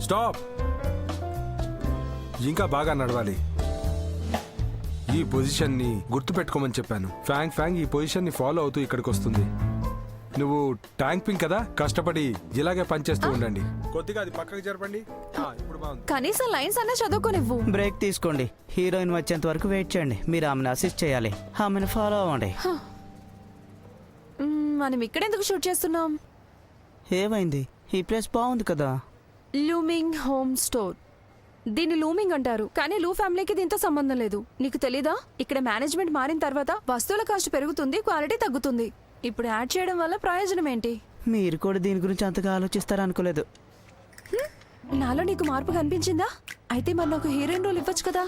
Stop. ఇంకా బాగా నడవాలి. ఈ పొజిషన్ని గుర్తుపెట్టుకోమని చెప్పాను. ఫ్యాంగ్ ఈ పొజిషన్ని ఫాలో అవుతూ ఇక్కడికి వస్తుంది. నువ్వు ట్యాంక్ పింక్ కదా, కష్టపడి ఇలాగే పనిచేస్తూ ఉండండి. కొద్దిగా అది పక్కకి జరపండి. ఇప్పుడు బాగుంది. కనీసం లైన్స్ అన్నా చదువుకోనివ్వు. బ్రేక్ తీసుకోండి. హీరోయిన్ వచ్చేంత వరకు వెయిట్ చేయండి. మీరు ఆమెను అసిస్ట్ చేయాలి, ఆమెను ఫాలో అవ్వండి. మనం ఇక్కడెందుకు షూట్ చేస్తున్నాం? ఏమైంది? ఈ ప్లేస్ బాగుంది కదా. Looming home store. దీన్ని లూమింగ్ అంటారు, కానీ లూ ఫ్యామిలీకి దీంతో సంబంధం లేదు. నీకు తెలీదా? ఇక్కడ మేనేజ్మెంట్ మారిన తర్వాత వస్తువుల కాస్ట్ పెరుగుతుంది, క్వాలిటీ తగ్గుతుంది. ఇప్పుడు యాడ్ చేయడం వల్ల ప్రయోజనం ఏంటి? మీరు కూడా దీని గురించి అంతగా ఆలోచిస్తారనుకోలేదు. నాలో నీకు మార్పు కనిపించిందా? అయితే మరి నాకు హీరోయిన్ రోల్ ఇవ్వచ్చు కదా.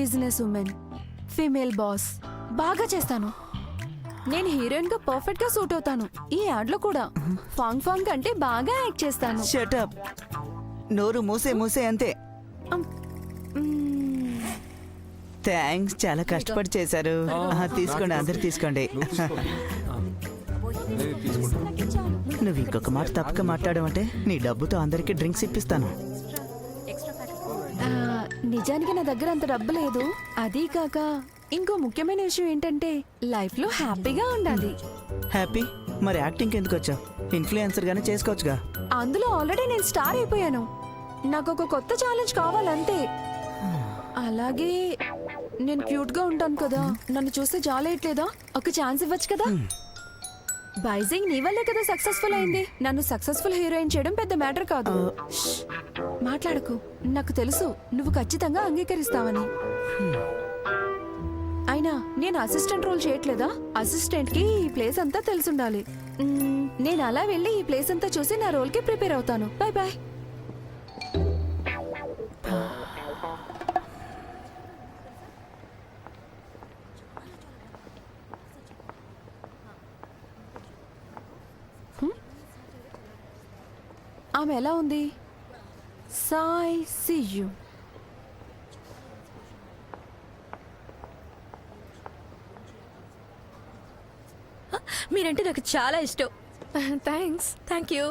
బిజినెస్ ఉమెన్, ఫీమేల్ బాస్, బాగా చేస్తాను. నేను హీరోయిన్ గా పర్ఫెక్ట్ గా సూట్ అవుతాను. ఈ యాడ్ లో కూడా ఫాంగ్ అంటే బాగా యాక్ట్ చేస్తాను. Shut up. నోరు మూసే అంతే. థ్యాంక్స్, చాలా కష్టపడి చేశారు. తీసుకోండి, అందరు తీసుకోండి. నువ్వు ఇంకొక మాట తప్పక మాట్లాడమంటే నీ డబ్బుతో అందరికి డ్రింక్స్ ఇప్పిస్తాను. నిజానికి నా దగ్గర అంత డబ్బు లేదు. అదీ కాక ఇంకో ముఖ్యమైన విషయం ఏంటంటే లైఫ్ లో హ్యాపీగా ఉండాలి. హ్యాపీ? మరి యాక్టింగ్ ఎందుకు వచ్చావు? ఇన్ఫ్లుయెన్సర్ గానే చేసుకోవచ్చుగా. అందులో ఆల్రెడీ నేను స్టార్ అయిపోయాను. నాకు ఒక కొత్త ఛాలెంజ్ కావాలంతే. అలాగే నేను క్యూట్ గా ఉంటాను కదా, నన్ను చూస్తే జాలేయట్లేదా? ఒక ఛాన్స్ ఇవ్వచ్చు కదా. బైజింగ్ నీ వల్లే కదా సక్సెస్ఫుల్ అయింది. నన్ను సక్సెస్ఫుల్ హీరోయిన్ చేయడం పెద్ద మ్యాటర్ కాదు. మాట్లాడకు, నాకు తెలుసు నువ్వు ఖచ్చితంగా అంగీకరిస్తావని. అయినా నేను అసిస్టెంట్ రోల్ చేయట్లేదా? అసిస్టెంట్ కి ఈ ప్లేస్ అంతా తెలుసుండాలి. నేను అలా వెళ్ళి ఈ ప్లేస్ అంతా చూసి నా రోల్ కి ప్రిపేర్ అవుతాను. Bye bye. ఆమె ఎలా ఉంది? సాయ్ సియు. మీరంటే నాకు చాలా ఇష్టం. థ్యాంక్స్. Thank you.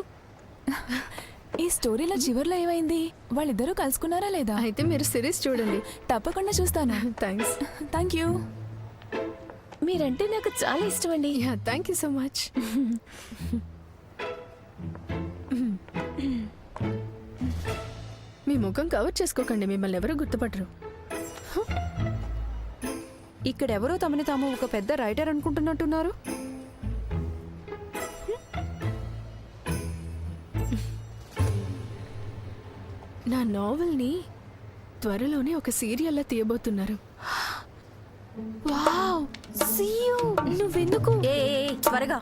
ఈ స్టోరీలో చివర్లో ఏమైంది? వాళ్ళిద్దరూ కలుసుకున్నారా లేదా? అయితే మీరు సిరీస్ చూడండి. తప్పకుండా చూస్తాను. థ్యాంక్స్. Thank you. మీరంటే నాకు చాలా ఇష్టం అండి. Thank you so much. మీ ముఖం కవర్ చేసుకోకండి, మిమ్మల్ని ఎవరు గుర్తుపట్టరు. ఇక్కడెవరో తమని తాము ఒక పెద్ద రైటర్ అనుకుంటున్నట్టున్నారు. నా నావెల్ని త్వరలోనే ఒక సీరియల్లా తీయబోతున్నారు. Wow, Cu. నువ్వెందుకు? త్వరగా.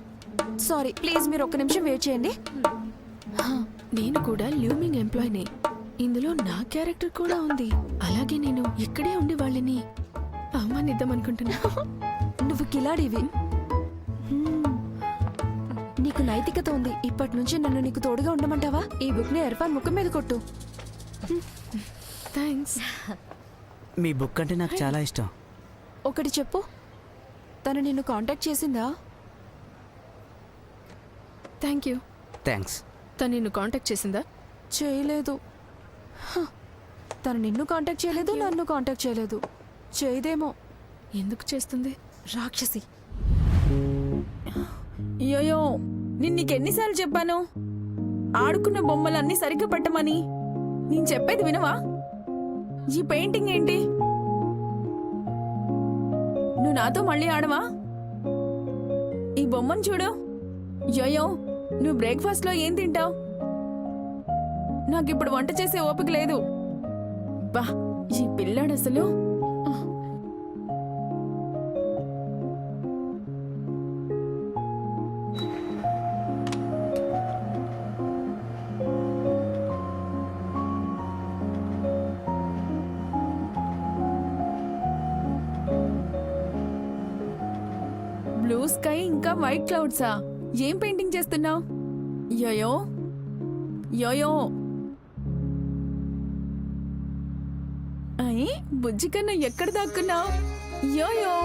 సారీ, ప్లీజ్ మీరు ఒక్క నిమిషం వెయిట్ చేయండి. నేను కూడా లూమింగ్ ఎంప్లాయీనే. ఇందులో నా క్యారెక్టర్ కూడా ఉంది. అలాగే నేను ఇక్కడే ఉండి వాళ్ళని అవమానిద్దాం అనుకుంటున్నా. నువ్వు కిలాడివి. నీకు నైతికత ఉంది. ఇప్పటి నుంచి నన్ను నీకు తోడుగా ఉండమంటావా? ఈ బుక్ ని ఇర్ఫాన్ ముఖం మీద కొట్టు. థ్యాంక్స్. మీ బుక్ అంటే నాకు చాలా ఇష్టం. ఒకటి చెప్పు, తను నిన్ను కాంటాక్ట్ చేసిందా? Thank you. థ్యాంక్స్. తను నిన్ను కాంటాక్ట్ చేసిందా? చేయలేదు. తను నిన్ను కాంటాక్ట్ చేయలేదు, నన్ను కాంటాక్ట్ చేయలేదు. చేయదేమో. ఎందుకు చేస్తుంది? రాక్షసి. యోయో, నీకెన్నిసార్లు చెప్పాను ఆడుకున్న బొమ్మలన్నీ సరిగ్గా పెట్టమని? నేను చెప్పేది వినవా? ఈ పెయింటింగ్ ఏంటి? నువ్వు నాతో మళ్ళీ ఆడవా? ఈ బొమ్మను చూడు. యోయో, నువ్వు బ్రేక్ఫాస్ట్ లో ఏం తింటావు? నాకిప్పుడు వంట చేసే ఓపిక లేదు. బా, ఈ పిల్లాడు అసలు. బ్లూ స్కై ఇంకా వైట్ క్లౌడ్సా? ఏం పెయింటింగ్ చేస్తున్నావు? యోయో యోయో, అయ్యి బుజ్జి కన్నా ఎక్కడ దాక్కున్నావు? యోయో,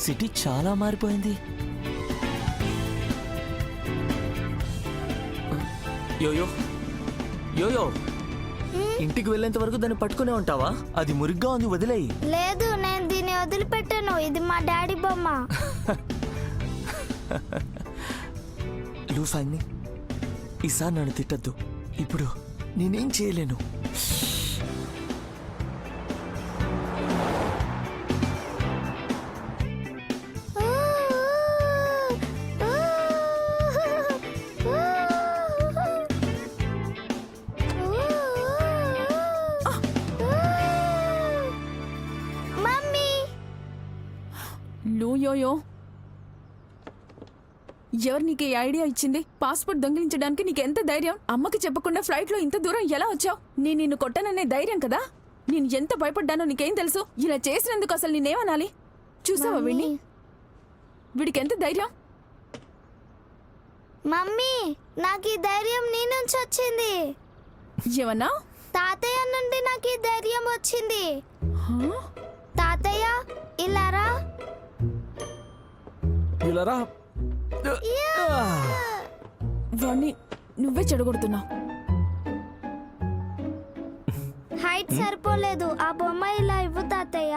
సిటీ చాలా మారిపోయింది. యోయో యోయో, ఇంటికి వెళ్ళేంత వరకు దాన్ని పట్టుకునే ఉంటావా? అది మురిగ్గా ఉంది, వదిలేయి. లేదు, నేను దీన్ని వదిలిపెట్టాను. ఇది మా డాడీ బొమ్మ. లూఫాన్ని ఈసారి నన్ను తిట్టద్దు. ఇప్పుడు నేనేం చేయలేను. మమ్మీ, లూయోయో, ఎవరు నీకు ఈ ఐడియా ఇచ్చింది? పాస్పోర్ట్ దొంగిలించడానికి నీకు ఎంత ధైర్యం? అమ్మకి చెప్పకుండా ఫ్లైట్ లో ఇంత దూరం ఎలా వచ్చావు? నేను నిన్ను కొట్టాననే ధైర్యం కదా? నేను ఎంత భయపడ్డానో నీకేం తెలుసు? ఇలా చేసినందుకు అసలు నేనేమనాలి? చూసావా వీడిని? వీడికి ఎంత ధైర్యం? మమ్మీ, నాకు ఈ ధైర్యం నీ నుంచి వచ్చింది. ఏమన్నా? తాతయ్య నుండి నాకు ఈ ధైర్యం వచ్చింది. తాతయ్య, ఇలా రా. ఇలారా. వాణ్ణి నువ్వే చెడగొడుతున్నావు. హైట్ సరిపోలేదు. ఆ బొమ్మ ఇలా ఇవ్వు తాతయ్య.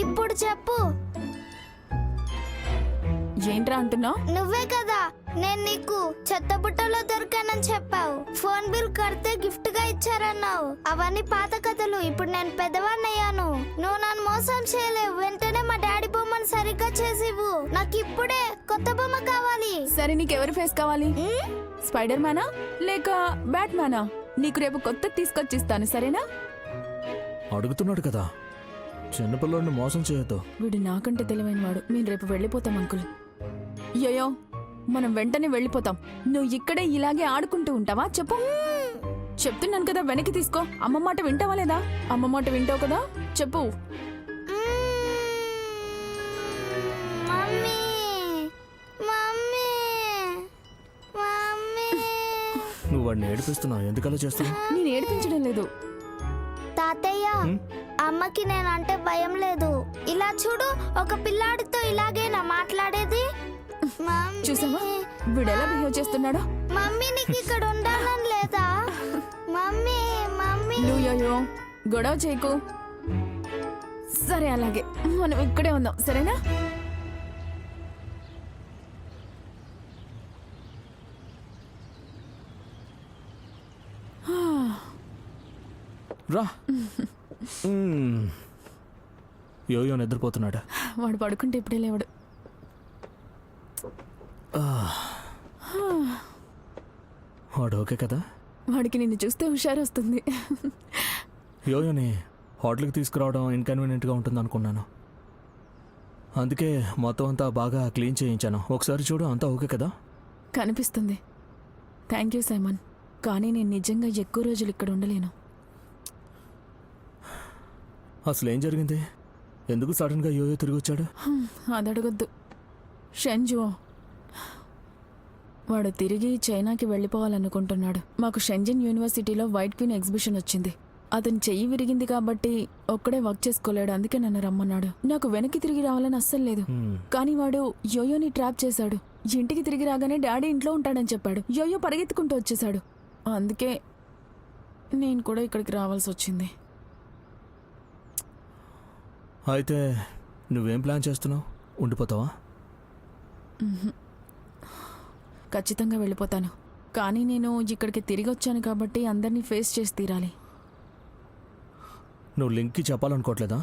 ఇప్పుడు చెప్పు. ఏంట్రా అంటున్నావు? నువ్వే కదా నేను నీకు చెత్త బుట్టలో దొరికానని చెప్పావు. ఫోన్ బిల్ కడితే గిఫ్ట్ గా ఇచ్చారన్నావు. అవన్నీ పాత కథలు. ఇప్పుడు నేను పెద్దవాడినయ్యాను. నువ్వు నన్ను మోసం చేయలేవు. వెంటనే మా డాడీ బొమ్మను సరిగ్గా చేసివ్వు. నాకు ఇప్పుడే కొత్త బొమ్మ కావాలి. సరే, నీకెవరి ఫేస్ కావాలి? స్పైడర్ మ్యానా లేక బ్యాట్ మ్యానా? నీకు రేపు కొత్త తీసుకొచ్చిస్తాను, సరేనా? అడుగుతున్నాడు కదా, చిన్నపిల్లోడిని మోసం చేయొద్దు. వీడు నాకంటే తెలివైన వాడు. మేము రేపు వెళ్ళిపోతాం అంకుల్. యోయో, మనం వెంటనే వెళ్ళిపోతాం. నువ్వు ఇక్కడే ఇలాగే ఆడుకుంటూ ఉంటావా? చెప్పు. చెప్తున్నాను కదా, వెనక్కి తీసుకో. అమ్మ మాట వింటావా లేదా? అమ్మ మాట వింటావు కదా? చెప్పు. Mummy, mummy, mummy. నువ్వు వాడిని ఏడిపిస్తున్నావు, ఎందుకలా చేస్తున్నావు? నేను ఏడిపించడం లేదు. తాతయ్య, అమ్మకి నేనంటే భయం లేదు. ఇలా చూడు, ఒక పిల్లాడితో ఇలాగేనా మాట్లాడేది? మమ్మీ. చూసావా వీడు ఎలా బిహేవ్ చేస్తున్నాడో? మమ్మీ, నీకు ఇక్కడ ఉండాలని లేదా? Mummy, mummy. నువ్వు యోయో గొడవ చేయకు. సరే, అలాగే మనం ఇక్కడే ఉందాం, సరేనా? రా. యోయో నిద్రపోతున్నాడా? వాడు పడుకుంటే ఇప్పుడే లేవాడు. వాడు ఓకే కదా? వాడికి నిన్ను చూస్తే హుషారు వస్తుంది. యోయోని హోటల్కి తీసుకురావడం ఇన్కన్వీనియంట్గా ఉంటుంది అనుకున్నాను. అందుకే మొత్తం అంతా బాగా క్లీన్ చేయించాను. ఒకసారి చూడు, అంతా ఓకే కదా? కనిపిస్తుంది. Thank you Simon. కానీ నేను నిజంగా ఎక్కువ రోజులు ఇక్కడ ఉండలేను. అసలు ఏం జరిగింది? ఎందుకు సడన్గా యోయో తిరిగి వచ్చాడు? అది అడగొద్దు. షెంజువో, వాడు తిరిగి చైనాకి వెళ్ళిపోవాలనుకుంటున్నాడు. మాకు షెంజన్ యూనివర్సిటీలో వైట్ క్వీన్ ఎగ్జిబిషన్ వచ్చింది. అతను చెయ్యి విరిగింది కాబట్టి ఒక్కడే వర్క్ చేసుకోలేడు. అందుకే నన్ను రమ్మన్నాడు. నాకు వెనక్కి తిరిగి రావాలని అస్సలు లేదు. కానీ వాడు యోయోని ట్రాప్ చేశాడు. ఇంటికి తిరిగి రాగానే డాడీ ఇంట్లో ఉంటాడని చెప్పాడు. యోయో పరిగెత్తుకుంటూ వచ్చేశాడు. అందుకే నేను కూడా ఇక్కడికి రావాల్సి వచ్చింది. అయితే నువ్వేం ప్లాన్ చేస్తున్నావు? ఉండిపోతావా? ఖచ్చితంగా వెళ్ళిపోతాను. కానీ నేను ఇక్కడికి తిరిగి వచ్చాను కాబట్టి అందరినీ ఫేస్ చేసి తీరాలి. నువ్వు లింక్కి చెప్పాలనుకోవట్లేదా?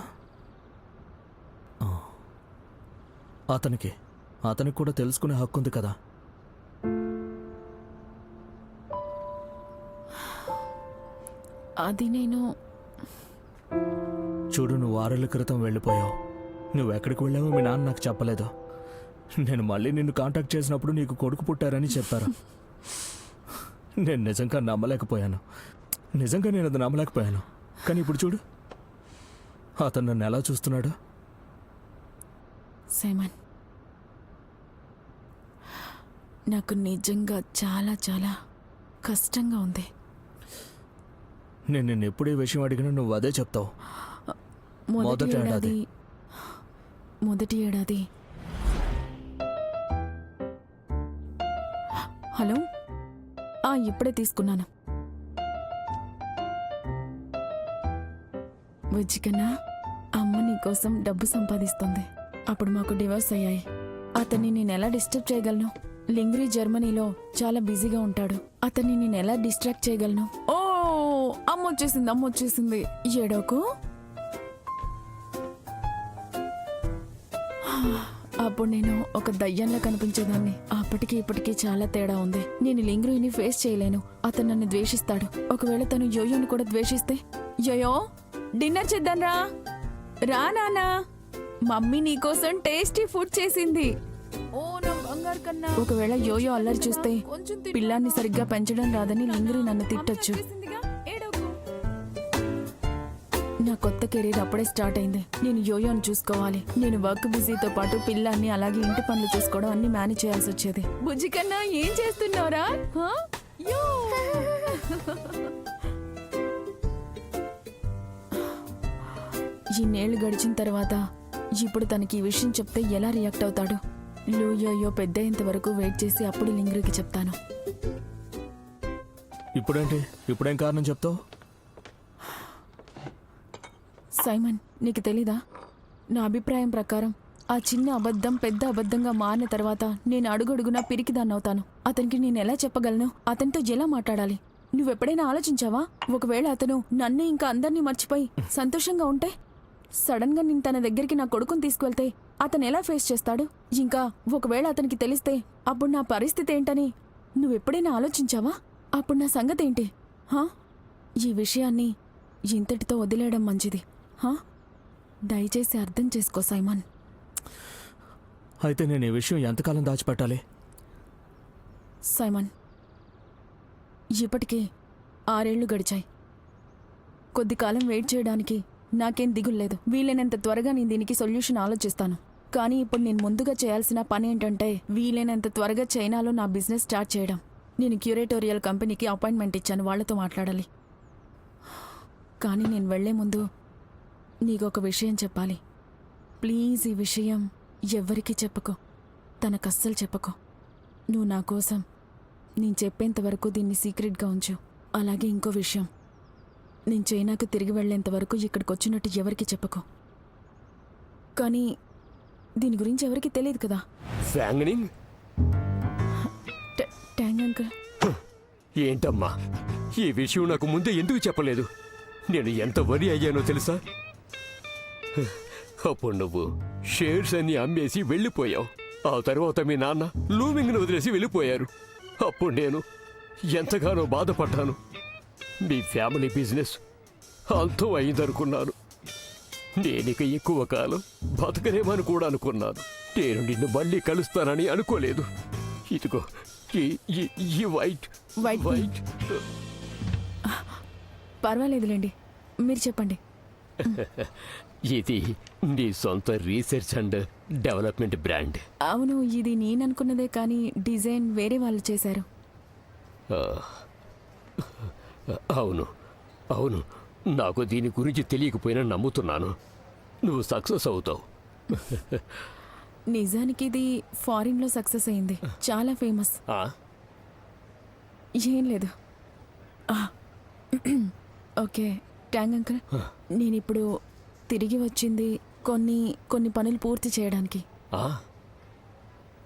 అతనికి కూడా తెలుసుకునే హక్కు ఉంది కదా? అది నేను చూడు, నువ్వు 6 ఏళ్ల క్రితం వెళ్ళిపోయావు. నువ్వు ఎక్కడికి వెళ్ళావో మీ నాన్న నాకు చెప్పలేదు. నేను మళ్ళీ నిన్ను కాంటాక్ట్ చేసినప్పుడు నీకు కొడుకు పుట్టారని చెప్పారు. నేను నిజంగా నమ్మలేకపోయాను. నేను అది నమ్మలేకపోయాను. కానీ ఇప్పుడు చూడు, అతను నన్ను ఎలా చూస్తున్నాడు. సైమన్, నాకు నిజంగా చాలా చాలా కష్టంగా ఉంది. నేను నిన్ను ఎప్పుడు ఈ విషయం అడిగినా నువ్వు అదే చెప్తావు. మొదటి ఏడాది. మొదటి ఏడాది. హలో, ఇప్పుడే తీసుకున్నాను. వచ్చికన్నా అమ్మ నీకోసం డబ్బు సంపాదిస్తుంది. అప్పుడు మాకు డివోర్స్ అయ్యాయి. అతన్ని నేను ఎలా డిస్టర్బ్ చేయగలను? లింగ్రీ జర్మనీలో చాలా బిజీగా ఉంటాడు. అతన్ని నేను ఎలా డిస్ట్రాక్ట్ చేయగలను? ఓ అమ్మ వచ్చేసింది. ఏడోకు. అప్పుడు నేను ఒక దయ్యంలా కనిపించేదాన్ని. అప్పటికి ఇప్పటికీ చాలా తేడా ఉంది. నేను లింగ్రీని ఫేస్ చేయలేను. అతను నన్ను ద్వేషిస్తాడు. ఒకవేళ తను యోయోని కూడా ద్వేషిస్తే, యోయో డిన్నర్ చేద్దాంరా, రా నాన్నా, మమ్మీ నీకోసం టేస్టీ ఫుడ్ చేసింది. ఓ నా బంగారు కన్నా. ఒకవేళ యోయో అల్లరి చూస్తే పిల్లాన్ని సరిగ్గా పెంచడం రాదని లింగ్రీ నన్ను తిట్టొచ్చు. నా కొత్త కెరీర్ అప్పుడే స్టార్ట్ అయింది. నేను యోయోని చూసుకోవాలి. నేను వర్క్ బిజీతో పాటు పిల్లాన్ని అలాగే ఇంటి పనులు చూసుకోవడం అన్ని మేనేజ్ చేయాల్సి వచ్చేది. బుజ్జి కన్నా ఏం చేస్తున్నావురా? ఈ నేళ్లు గడిచిన తర్వాత ఇప్పుడు తనకి ఈ విషయం చెప్తే ఎలా రియాక్ట్ అవుతాడు? యోయో పెద్ద అయ్యేంత వరకు వెయిట్ చేసి అప్పుడు లింగ్రీకి చెప్తాను. ఇప్పుడేంటి? ఇప్పుడేం కారణం చెప్తావు? సైమన్, నీకు తెలీదా? నా అభిప్రాయం ప్రకారం ఆ చిన్న అబద్ధం పెద్ద అబద్ధంగా మారిన తర్వాత నేను అడుగడుగునా పిరికిదాన్నవుతాను. అతనికి నేను ఎలా చెప్పగలను? అతనితో ఎలా మాట్లాడాలి? నువ్వెప్పుడైనా ఆలోచించావా? ఒకవేళ అతను నన్ను ఇంకా అందరినీ మర్చిపోయి సంతోషంగా ఉంటే, సడన్ గా నేను తన దగ్గరికి నా కొడుకుని తీసుకువెళ్తే అతను ఎలా ఫేస్ చేస్తాడు? ఇంకా ఒకవేళ అతనికి తెలిస్తే అప్పుడు నా పరిస్థితి ఏంటని నువ్వెప్పుడైనా ఆలోచించావా? అప్పుడు నా సంగతి ఏంటి? ఈ విషయాన్ని ఇంతటితో వదిలేయడం మంచిది. దయచేసి అర్థం చేసుకో సైమన్. అయితే నేను ఈ విషయం ఎంతకాలం దాచిపెట్టాలి? సైమన్, ఇప్పటికే 6 ఏళ్లు గడిచాయి. కొద్ది కాలం వెయిట్ చేయడానికి నాకేం దిగుల్లేదు. వీలైనంత త్వరగా నేను దీనికి సొల్యూషన్ ఆలోచిస్తాను. కానీ ఇప్పుడు నేను ముందుగా చేయాల్సిన పని ఏంటంటే వీలైనంత త్వరగా చైనాలో నా బిజినెస్ స్టార్ట్ చేయడం. నేను క్యూరేటోరియల్ కంపెనీకి అపాయింట్మెంట్ ఇచ్చాను. వాళ్లతో మాట్లాడాలి. కానీ నేను వెళ్లే ముందు నీకొక విషయం చెప్పాలి. ప్లీజ్ ఈ విషయం ఎవ్వరికీ చెప్పకు. తనకస్సలు చెప్పకు. నువ్వు నా కోసం నేను చెప్పేంత వరకు దీన్ని సీక్రెట్గా ఉంచు. అలాగే ఇంకో విషయం, నేను చైనాకు తిరిగి వెళ్లేంత వరకు ఇక్కడికి వచ్చినట్టు ఎవరికి చెప్పకు. కానీ దీని గురించి ఎవరికి తెలియదు కదా. ట్యాంగ్ అంకుల్. ఏంటమ్మా ఈ విషయం నాకు ముందే ఎందుకు చెప్పలేదు? నేను ఎంత వరి అయ్యానో తెలుసా? అప్పుడు నువ్వు షేర్స్ అన్ని అమ్మేసి వెళ్ళిపోయావు. ఆ తర్వాత మీ నాన్న లూమింగ్ను వదిలేసి వెళ్ళిపోయారు. అప్పుడు నేను ఎంతగానో బాధపడ్డాను. మీ ఫ్యామిలీ బిజినెస్ అంతం అయిందనుకున్నాను. నేనిక ఎక్కువ కాలం బతకనేమని కూడా అనుకున్నాను. నేను నిన్ను మళ్ళీ కలుస్తానని అనుకోలేదు. ఇదిగో ఈ వైట్ వైట్. పర్వాలేదులేండి, మీరు చెప్పండి. ఇది నీ సొంత రీసెర్చ్ అండ్ డెవలప్మెంట్ బ్రాండ్. అవును, ఇది నేననుకున్నదే, కానీ డిజైన్ వేరే వాళ్ళు చేశారు. అవును అవును, నాకు దీని గురించి తెలియకపోయినా నమ్ముతున్నాను. నువ్వు సక్సెస్ అవుతావు. నిజానికి ఇది ఫారిన్లో సక్సెస్ అయింది. చాలా ఫేమస్. ఏం లేదు. ఓకే ట్యాంగ్ అంకుల్, నేనిప్పుడు తిరిగి వచ్చింది కొన్ని పనులు పూర్తి చేయడానికి.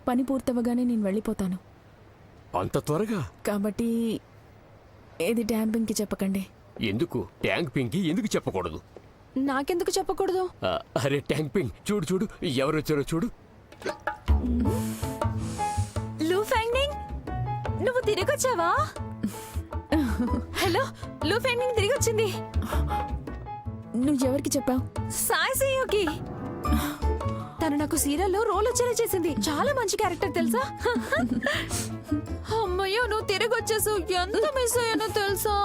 పని పూర్తవగానే నేను వెళ్ళిపోతాను. అంత త్వరగా? కాబట్టి ఏది ట్యాంక్ పింక్కి చెప్పకండి. ఎందుకు? ట్యాంక్ పింక్కి ఎందుకు చెప్పకూడదు? నాకెందుకు చెప్పకూడదు? అరే ట్యాంక్ పింక్, చూడు చూడు ఎవరు వచ్చారో చూడు. లూ ఫెంగ్నింగ్, నువ్వు తిరిగి వచ్చావా? హలో, లూ ఫెంగ్నింగ్ తిరిగి వచ్చింది. నువ్వు ఎవరికి చెప్పావు? సాయి సీయోకి. తను నాకు సీరియల్లో రోల్ వచ్చేలా చేసింది. చాలా మంచి క్యారెక్టర్ తెలుసా? అమ్మయ్యో, నువ్వు తిరిగి వచ్చేసావు. ఎంత మిస్ అయ్యానో తెలుసా?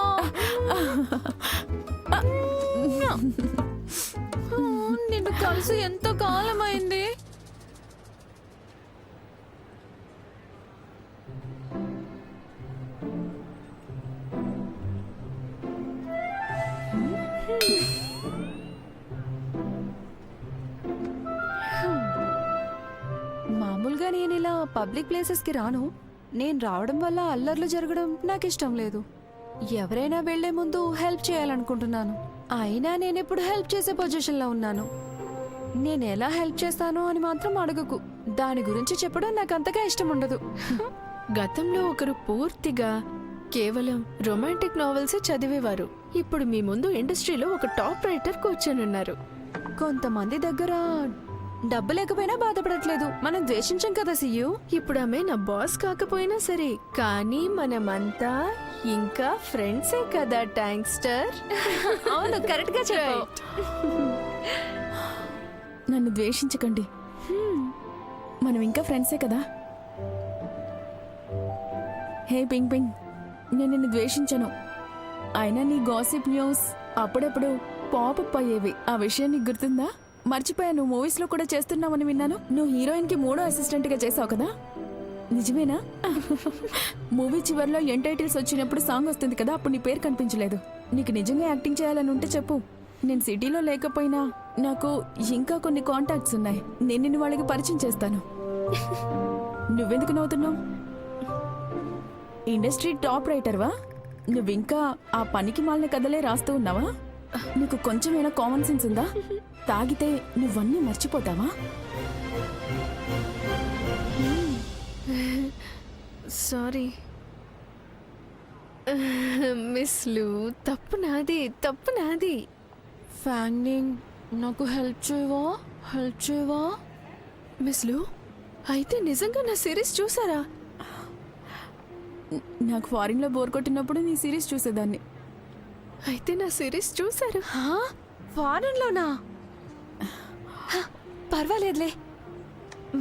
నిన్ను కలిసి ఎంతో కాలం అయింది. మామూలుగా నేను ఇలా పబ్లిక్ ప్లేసెస్కి రాను. నేను రావడం వల్ల అల్లర్లు జరగడం నాకు ఇష్టం లేదు. ఎవరైనా వెళ్లే ముందు హెల్ప్ చేయాలనుకుంటున్నాను. అయినా నేను ఇప్పుడు హెల్ప్ చేసే పొజిషన్లో ఉన్నాను. నేను ఎలా హెల్ప్ చేస్తానో అని మాత్రం అడగకు. దాని గురించి చెప్పడం నాకు అంతగా ఇష్టం ఉండదు. గతంలో ఒకరు పూర్తిగా కేవలం రొమాంటిక్ నావెల్సే చదివేవారు. ఇప్పుడు మీ ముందు ఇండస్ట్రీలో ఒక టాప్ రైటర్ కూర్చొనున్నారు. కొంతమంది దగ్గర డబ్బు లేకపోయినా బాధపడట్లేదు. మనం ద్వేషించం కదా సియు. ఇప్పుడు ఆమె నా బాస్ కాకపోయినా సరే, కానీ మనమంతా ఇంకా ఫ్రెండ్సే కదా ట్యాంక్స్టర్. అవును, కరెక్ట్ గా చెప్పావు. నన్ను ద్వేషించకండి, మనం ఇంకా ఫ్రెండ్సే కదా. హే పింగ్ పింగ్, నేను నిన్ను ద్వేషించను. అయినా నీ గాసిప్ న్యూస్ అప్పుడప్పుడు పాపప్ అయ్యేవి. ఆ విషయం నీకు గుర్తుందా? మర్చిపోయా, నువ్వు మూవీస్ లో కూడా చేస్తున్నావని విన్నాను. నువ్వు హీరోయిన్ కి 3వ అసిస్టెంట్ గా చేసావు కదా, నిజమేనా? మూవీ చివర్లో ఎన్ టైటిల్స్ వచ్చినప్పుడు సాంగ్ వస్తుంది కదా, అప్పుడు నీ పేరు కనిపించలేదు. నీకు నిజంగా యాక్టింగ్ చేయాలని ఉంటే చెప్పు. నేను సిటీలో లేకపోయినా నాకు ఇంకా కొన్ని కాంటాక్ట్స్ ఉన్నాయి. నేను నిన్ను వాళ్ళకి పరిచయం చేస్తాను. నువ్వెందుకు నవ్వుతున్నావు? ఇండస్ట్రీ టాప్ రైటర్వా? నువ్వింకా ఆ పనికి మాలిన కథలే రాస్తూ ఉన్నావా? నీకు కొంచెమైనా కామన్ సెన్స్ ఉందా? తాగితే నువ్వన్నీ మర్చిపోతావా? సారీ మిస్ లు, తప్పు నాది. ఫ్యాంగింగ్, నాకు హెల్ప్ చేయవా? మిస్ లు, అయితే నిజంగా నా సిరీస్ చూసారా? నాకు ఫారిన్ లో బోర్ కొట్టినప్పుడు నీ సిరీస్ చూసేదాన్ని. అయితే నా సిరీస్ చూసారు. ఫారెన్ లోనా? పర్వాలేదులే.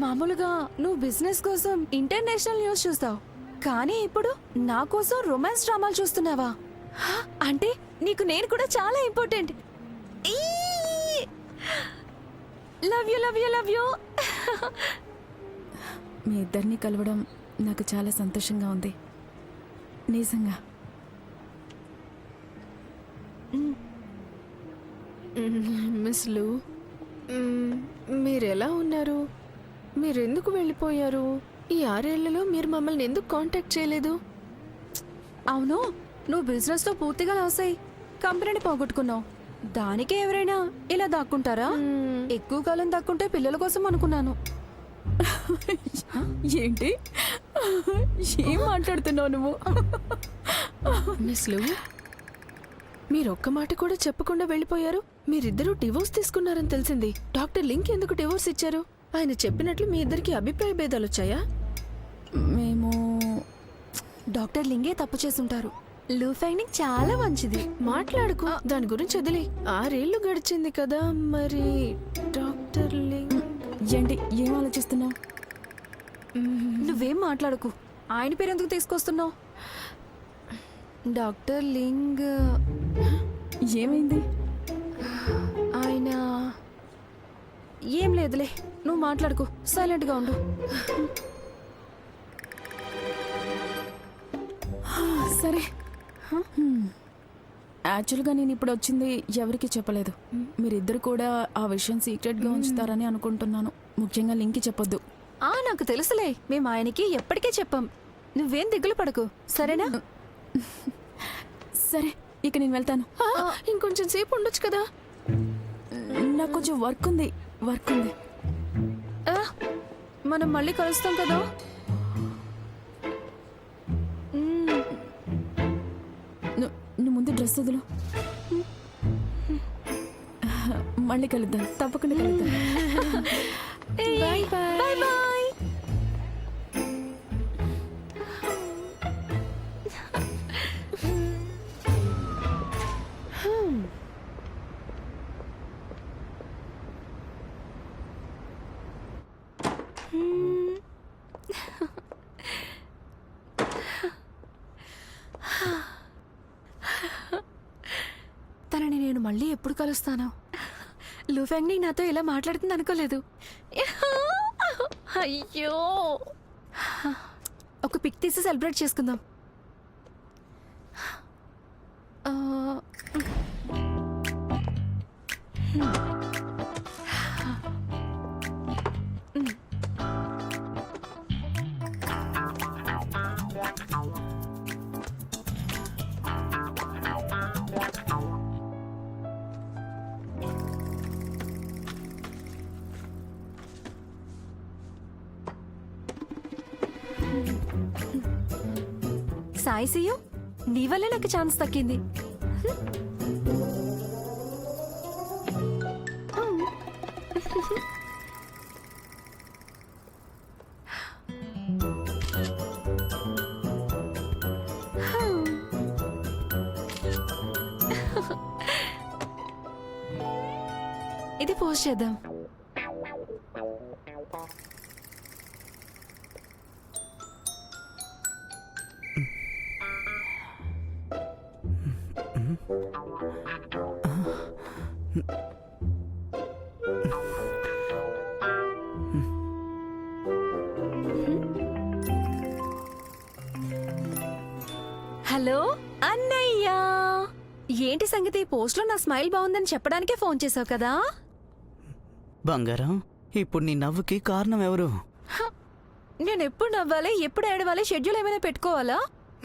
మామూలుగా నువ్వు బిజినెస్ కోసం ఇంటర్నేషనల్ న్యూస్ చూస్తావు, కానీ ఇప్పుడు నా కోసం రొమాన్స్ డ్రామాలు చూస్తున్నావా? అంటే నీకు నేను కూడా చాలా ఇంపార్టెంట్. Love you. మీ ఇద్దరిని కలవడం నాకు చాలా సంతోషంగా ఉంది, నిజంగా. మిస్ లు, మీరెలా ఉన్నారు? మీరెందుకు వెళ్ళిపోయారు? ఈ 6 ఏళ్లలో మీరు మమ్మల్ని ఎందుకు కాంటాక్ట్ చేయలేదు? అవును, నువ్వు బిజినెస్ లో పూర్తిగా లాస్ అయ్యి కంపెనీని పోగొట్టుకున్నావు. దానికే ఎవరైనా ఇలా దాక్కుంటారా? ఎక్కువ కాలం దాక్కుంటే పిల్లల కోసం అనుకున్నాను. ఏంటి ఏం మాట్లాడుతున్నావు నువ్వు? మిస్ లు, మీరు ఒక్క మాట కూడా చెప్పకుండా వెళ్ళిపోయారు. మీరిద్దరూ డివోర్స్ తీసుకున్నారని తెలిసింది. డాక్టర్ లింక్ ఎందుకు డివోర్స్ ఇచ్చారు? ఆయన చెప్పినట్లు మీ ఇద్దరికి అభిప్రాయ భేదాలు వచ్చాయా? మేము డాక్టర్ లింగే తప్పు చేసుంటారు. లూ ఫైండింగ్ చాలా మంచిది. మాట్లాడుకో, దాని గురించి వదిలే. 6 ఏళ్లు గడిచింది కదా, మరి డాక్టర్ లింక్ ఏంటి ఏం ఆలోచిస్తున్నావు? నువ్వేం మాట్లాడకు. ఆయన పేరు ఎందుకు తీసుకొస్తున్నావు? డాక్టర్ లింగ్ ఏమైంది? ఆయన ఏం లేదులే, నువ్వు మాట్లాడుకో, సైలెంట్గా ఉండు. సరే. యాక్చువల్గా నేను ఇప్పుడు వచ్చింది ఎవరికి చెప్పలేదు. మీరిద్దరు కూడా ఆ విషయం సీక్రెట్గా ఉంచుతారని అనుకుంటున్నాను. ముఖ్యంగా లింక్కి చెప్పొద్దు. నాకు తెలుసులే, మేము ఆయనకి ఎప్పటికే చెప్పాం. నువ్వేం దిగులు పడకు, సరేనా? సరే, ఇక నేను వెళ్తాను. ఇంకొంచెం సేపు ఉండొచ్చు కదా. నాకు కొంచెం వర్క్ ఉంది. మనం మళ్ళీ కలుస్తాం కదా. నువ్వు ముందు డ్రెస్ వదులు. మళ్ళీ కలుద్దాం, తప్పకుండా కలుద్దాం. Bye bye. తనని నేను మళ్ళీ ఎప్పుడు కలుస్తాను? లూ ఫెంగ్నింగ్ నాతో ఇలా మాట్లాడుతుంది అనుకోలేదు. అయ్యో, ఒక పిక్ తీసి సెలబ్రేట్ చేసుకుందాం. సాయి సియు నీ వల్లే నాకు ఛాన్స్ దక్కింది. ఇది పోస్ట్ చేద్దాం. హలో అన్నయ్య, ఏంటి సంగతి? పోస్ట్లో నా స్మైల్ బాగుందని చెప్పడానికే ఫోన్ చేసావు కదా? బంగారం, ఇప్పుడు నీ నవ్వుకి కారణం ఎవరు? నేను ఎప్పుడు నవ్వాలి, ఎప్పుడు ఏడవాలి, షెడ్యూల్ ఏమైనా పెట్టుకోవాలా?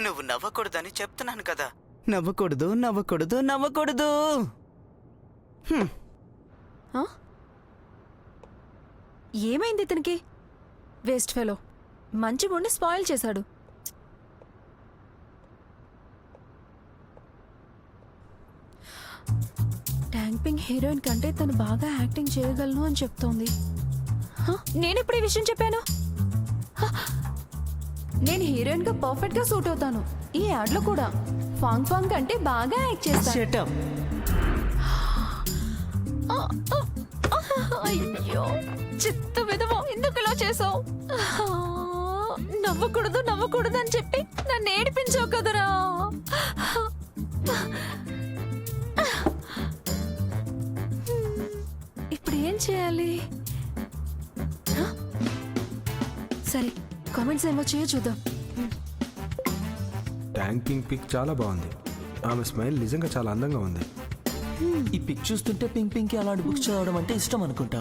నువ్వు నవ్వకూడదని చెప్తున్నాను కదా. నవ్వకూడదు, నవ్వకూడదు, నవ్వకూడదు. ఆ? ఏమైంది ఇతనికి? వేస్ట్ ఫెలో, మంచి గుండె స్పాయిల్ చేశాడు. ట్యాంపింగ్ హీరోయిన్ కంటే తను బాగా యాక్టింగ్ చేయగలను అని చెప్తోంది. నేను ఎప్పుడు ఈ విషయం చెప్పాను? నేను హీరోయిన్ గా పర్ఫెక్ట్ గా సూట్ అవుతాను. ఈ యాడ్ లో కూడా ఫాంగ్ ఫాంగ్ కంటే బాగా యాక్ట్ చేస్తాను. Shut up. అయ్యో చిత్త విధవా, ఎందుకు ఇలా చేసావు? నవ్వకూడదు నవ్వకూడదు అని చెప్పి నన్ను ఏడిపించావు కదరా. ఇప్పుడు ఏం చేయాలి? సరే, కామెంట్స్ ఏమో చేయో చూద్దాం. ట్యాంకింగ్ పిక్ చాలా బాగుంది. ఆమె స్మైల్ నిజంగా చాలా అందంగా ఉంది. ఈ పిక్ చూస్తుంటే పింక్ పింక్ అలాంటి బుక్స్ చదవడం అంటే ఇష్టం అనుకుంటా.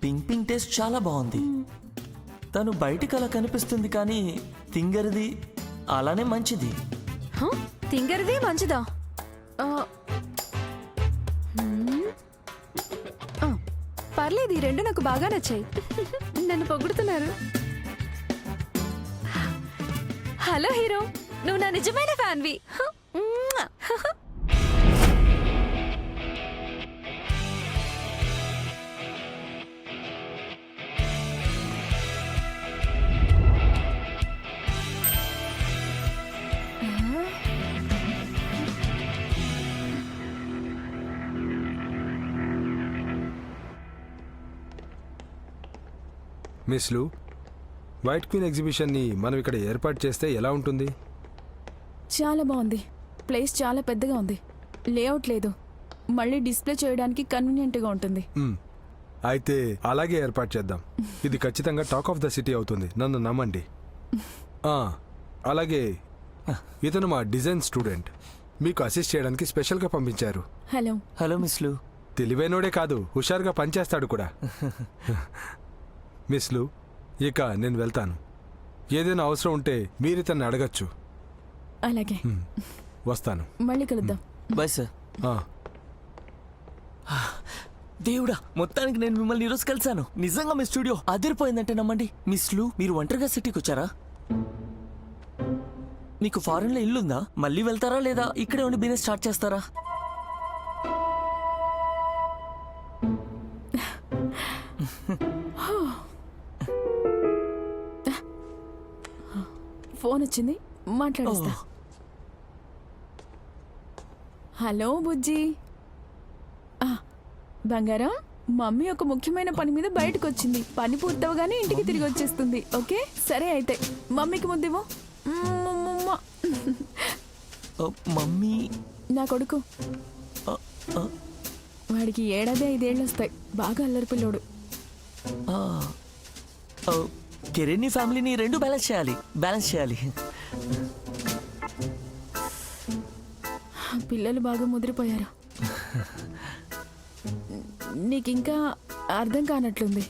పింక్ పింక్ టేస్ట్ చాలా బాగుంది. తను బయటికి అలా కనిపిస్తుంది కానీ తింగరిది అలానే మంచిది. తింగరిది మంచిదా? పర్లేదు, ఈ రెండు నాకు బాగా నచ్చాయి. నన్ను పొగుడుతున్నారు. హలో హీరో, నువ్వు నా నిజమైన ఫ్యాన్వి. మిస్ లు, వైట్ క్వీన్ ఎగ్జిబిషన్ని మనం ఇక్కడ ఏర్పాటు చేస్తే ఎలా ఉంటుంది? చాలా బాగుంది. ప్లేస్ చాలా పెద్దగా ఉంది. లేఅవుట్ లేదు, మళ్ళీ డిస్ప్లే చేయడానికి కన్వీనియంట్గా ఉంటుంది. అయితే అలాగే ఏర్పాటు చేద్దాం. ఇది ఖచ్చితంగా టాక్ ఆఫ్ ద సిటీ అవుతుంది, నన్ను నమ్మండి. అలాగే ఇతను మా డిజైన్ స్టూడెంట్, మీకు అసిస్ట్ చేయడానికి స్పెషల్గా పంపించారు. హలో. హలో మిస్లు. తెలివైనోడే కాదు, హుషారుగా పనిచేస్తాడు కూడా. మిస్లు, ఇక నేను వెళ్తాను. ఏదైనా అవసరం ఉంటే మీరు ఇతన్ని అడగచ్చు. అలాగే, వస్తాను. మళ్ళీ కలుద్దాం. Bye sir. దేవుడా, మొత్తానికి నేను మిమ్మల్ని ఈరోజు కలిసాను. నిజంగా మీ స్టూడియో అదిరిపోయిందంటే నమ్మండి. మిస్లు, మీరు ఒంటరిగా సిటీకి వచ్చారా? మీకు ఫారెన్లో ఇల్లుందా? మళ్ళీ వెళ్తారా లేదా ఇక్కడే ఉండి బిజినెస్ స్టార్ట్ చేస్తారా? ఫోన్ వచ్చింది, మాట్లాడేస్తా. హలో బుజ్జి. బంగారం, మమ్మీ ఒక ముఖ్యమైన పని మీద బయటకు వచ్చింది. పని పూర్తవగానే ఇంటికి తిరిగి వచ్చేస్తుంది. ఓకే, సరే అయితే మమ్మీకి ముద్దివ్వు. మమ్మీ నా కొడుకు, వాడికి 7-5 వస్తాయి. బాగా అల్లరి పిల్లోడు. కెరీర్ని ఫ్యామిలీని రెండు బ్యాలెన్స్ చేయాలి. పిల్లలు బాగా ముదిరిపోయారు. నీకింకా అర్థం కానట్లుంది.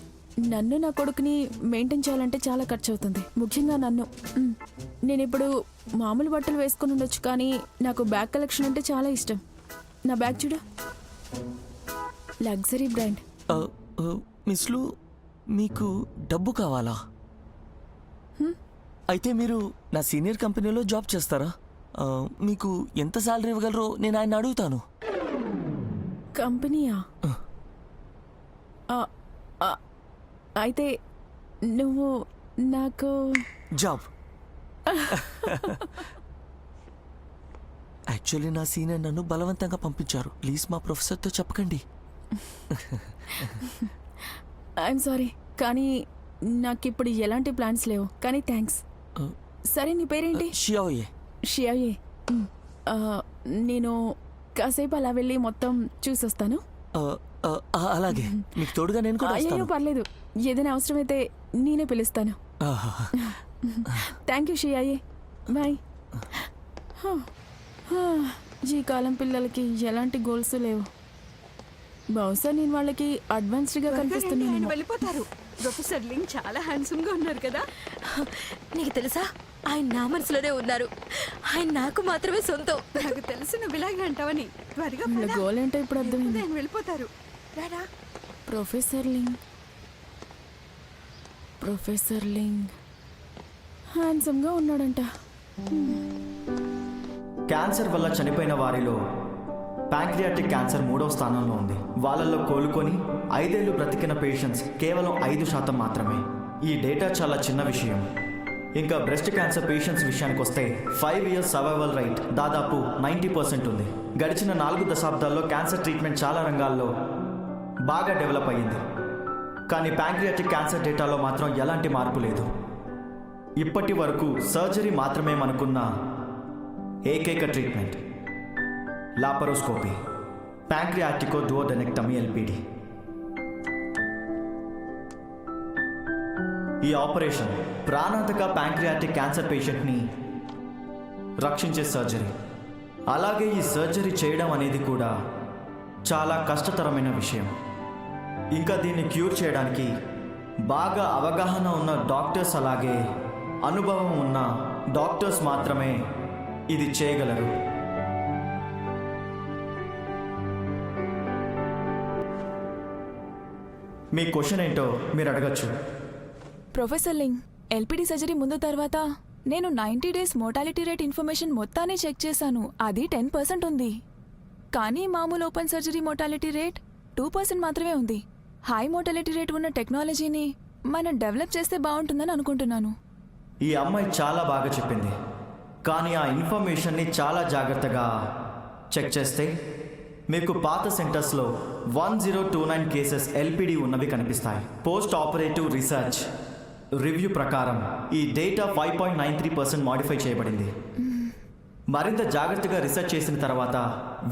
నన్ను నా కొడుకుని మెయింటైన్ చేయాలంటే చాలా ఖర్చు అవుతుంది, ముఖ్యంగా నన్ను. నేను ఇప్పుడు మామూలు బట్టలు వేసుకుని ఉండొచ్చు, కానీ నాకు బ్యాగ్ కలెక్షన్ అంటే చాలా ఇష్టం. నా బ్యాగ్ చూడు, లగ్జరీ బ్రాండ్. మిస్లు, మీకు డబ్బు కావాలా? అయితే మీరు నా సీనియర్ కంపెనీలో జాబ్ చేస్తారా? మీకు ఎంత శాలరీ ఇవ్వగలరో నేను ఆయన అడుగుతాను. కంపెనీయా? ఆ, ఆ, అయితే నువ్వు నాకు జాబ్ యాక్చువల్లీ నా సీనియర్ నన్ను బలవంతంగా పంపించారు. ప్లీజ్ మా ప్రొఫెసర్తో చెప్పకండి. ఐఎమ్ సారీ, కానీ నాకిప్పుడు ఎలాంటి ప్లాన్స్ లేవు. కానీ థ్యాంక్స్. సరే, నీ పేరేంటి? షియాయే. షియాయే. నేను కాసేపు అలా వెళ్ళి మొత్తం చూసొస్తాను. అలాగే, మీకు తోడుగా నేను కూడా అయ్యో వస్తాను. పర్లేదు, ఏదైనా అవసరమైతే నేనే పిలుస్తాను. థ్యాంక్ యూ షియాయే. బాయ్. ఈ కాలం పిల్లలకి ఎలాంటి గోల్స్ లేవు. బహుశా నేను వాళ్ళకి అడ్వాన్స్డ్గా కనిపిస్తున్నాను. వెళ్ళిపోతారు. ప్రొఫెసర్ లింగ్ చాలా హ్యాండ్సమ్ గా ఉన్నారు కదా. నీకు తెలుసా, ఆయన నా మనసులోనే ఉన్నారు. ఆయన నాకు మాత్రమే సొంతం. నాకు తెలుసు నువ్వు ఇలాగే అంటావని. త్వరగా వీళ్ళ గోల్ ఏంటో ఇప్పుడు అర్థమైంది. ఆయన వెళ్ళిపోతారు. రారా. ప్రొఫెసర్ లింగ్, ప్రొఫెసర్ లింగ్ హ్యాండ్సమ్గా ఉన్నాడంట. క్యాన్సర్ వల్ల చనిపోయిన వారిలో ప్యాంక్రియాటిక్ క్యాన్సర్ 3వ స్థానంలో ఉంది. వాళ్ళల్లో కోలుకొని 5 ఏళ్లు బ్రతికిన పేషెంట్స్ కేవలం 5% మాత్రమే. ఈ డేటా చాలా చిన్న విషయం. ఇంకా బ్రెస్ట్ క్యాన్సర్ పేషెంట్స్ విషయానికి వస్తే 5 ఇయర్స్ సర్వైవల్ రేట్ దాదాపు 90% ఉంది. గడిచిన 4 దశాబ్దాల్లో క్యాన్సర్ ట్రీట్మెంట్ చాలా రంగాల్లో బాగా డెవలప్ అయ్యింది. కానీ ప్యాంక్రియాటిక్ క్యాన్సర్ డేటాలో మాత్రం ఎలాంటి మార్పు లేదు. ఇప్పటి వరకు సర్జరీ మాత్రమే మనకున్న ఏకైక ట్రీట్మెంట్ లాపరోస్కోపీ, ప్యాంక్రియాటికో డుయోడెనెక్టమీ ఎల్పిడి. ఈ ఆపరేషన్ ప్రాణాంతక ప్యాంక్రియాటిక్ క్యాన్సర్ పేషెంట్ని రక్షించే సర్జరీ. అలాగే ఈ సర్జరీ చేయడం అనేది కూడా చాలా కష్టతరమైన విషయం. ఇంకా దీన్ని క్యూర్ చేయడానికి బాగా అవగాహన ఉన్న డాక్టర్స్, అలాగే అనుభవం ఉన్న డాక్టర్స్ మాత్రమే ఇది చేయగలరు. మీ క్వశ్చన్ ఏంటో మీరు అడగచ్చు. ప్రొఫెసర్ లింగ్, ఎల్పిడి సర్జరీ ముందు తర్వాత నేను 90 డేస్ మోర్టాలిటీ రేట్ ఇన్ఫర్మేషన్ మొత్తాన్ని చెక్ చేశాను. అది 10% ఉంది. కానీ మామూలు ఓపెన్ సర్జరీ మోర్టాలిటీ రేట్ 2% మాత్రమే ఉంది. హై మోర్టాలిటీ రేట్ ఉన్న టెక్నాలజీని మనం డెవలప్ చేస్తే బాగుంటుందని అనుకుంటున్నాను. ఈ అమ్మాయి చాలా బాగా చెప్పింది. కానీ ఆ ఇన్ఫర్మేషన్ని చాలా జాగ్రత్తగా చెక్ చేస్తే మీకు పాత సెంటర్స్లో 1029 కేసెస్ ఎల్పిడి ఉన్నవి కనిపిస్తాయి. పోస్ట్ ఆపరేటివ్ రీసెర్చ్ రివ్యూ ప్రకారం ఈ డేటా 5.93% మాడిఫై చేయబడింది. మరింత జాగ్రత్తగా రీసెర్చ్ చేసిన తర్వాత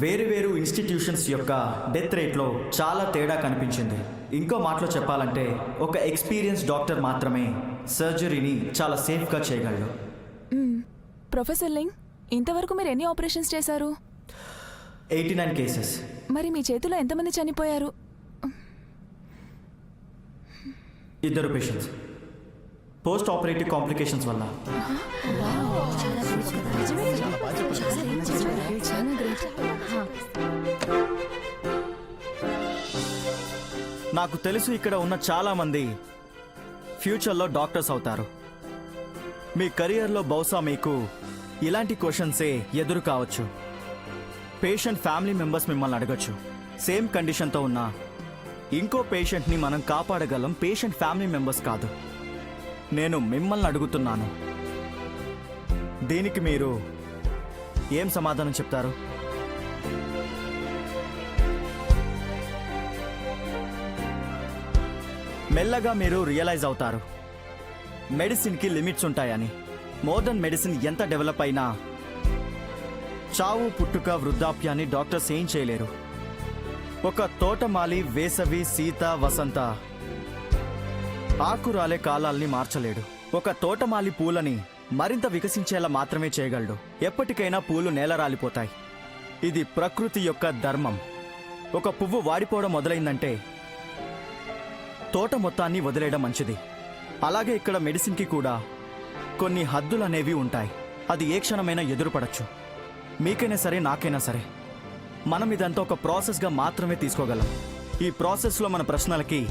వేరు ఇన్స్టిట్యూషన్స్ యొక్క డెత్ రేట్లో చాలా తేడా కనిపించింది. ఇంకో మాటలో చెప్పాలంటే ఒక ఎక్స్పీరియన్స్ డాక్టర్ మాత్రమే సర్జరీని చాలా సేఫ్గా చేయగలడు. ప్రొఫెసర్ లింగ్, ఇంతవరకు మీరు ఎన్ని ఆపరేషన్స్ చేశారు? 89 కేసెస్. మరి మీ చేతిలో ఎంతమంది చనిపోయారు? 2 పేషెంట్స్ పోస్ట్ ఆపరేటివ్ కాంప్లికేషన్స్ వల్ల. నాకు తెలుసు ఇక్కడ ఉన్న చాలా మంది ఫ్యూచర్లో డాక్టర్స్ అవుతారు. మీ కెరియర్లో బహుశా మీకు ఇలాంటి క్వశ్చన్సే ఎదురు కావచ్చు. పేషెంట్ ఫ్యామిలీ మెంబర్స్ మిమ్మల్ని అడగచ్చు, సేమ్ కండిషన్తో ఉన్న ఇంకో పేషెంట్ని మనం కాపాడగలం, పేషెంట్ ఫ్యామిలీ మెంబర్స్ కాదు. నేను మిమ్మల్ని అడుగుతున్నాను, దీనికి మీరు ఏం సమాధానం చెప్తారు? మెల్లగా మీరు రియలైజ్ అవుతారు మెడిసిన్కి లిమిట్స్ ఉంటాయని. మోడర్న్ మెడిసిన్ ఎంత డెవలప్ అయినా చావు, పుట్టుక, వృద్ధాప్యాన్ని డాక్టర్స్ ఏం చేయలేరు. ఒక తోటమాలి వేసవి, శీత, వసంత ఆకురాలే కాలాల్ని మార్చలేడు. ఒక తోటమాలి పూలని మరింత వికసించేలా మాత్రమే చేయగలడు. ఎప్పటికైనా పూలు నేల రాలిపోతాయి. ఇది ప్రకృతి యొక్క ధర్మం. ఒక పువ్వు వాడిపోవడం మొదలైందంటే తోట మొత్తాన్ని వదిలేయడం మంచిది. అలాగే ఇక్కడ మెడిసిన్కి కూడా కొన్ని హద్దులు అనేవి ఉంటాయి. అది ఏ క్షణమైనా ఎదురుపడచ్చు. మీకైనా సరే, నాకైనా సరే. మనం ఇదంతా ఒక ప్రాసెస్గా మాత్రమే తీసుకోగలం. ఈ ప్రాసెస్లో మన ప్రశ్నలకి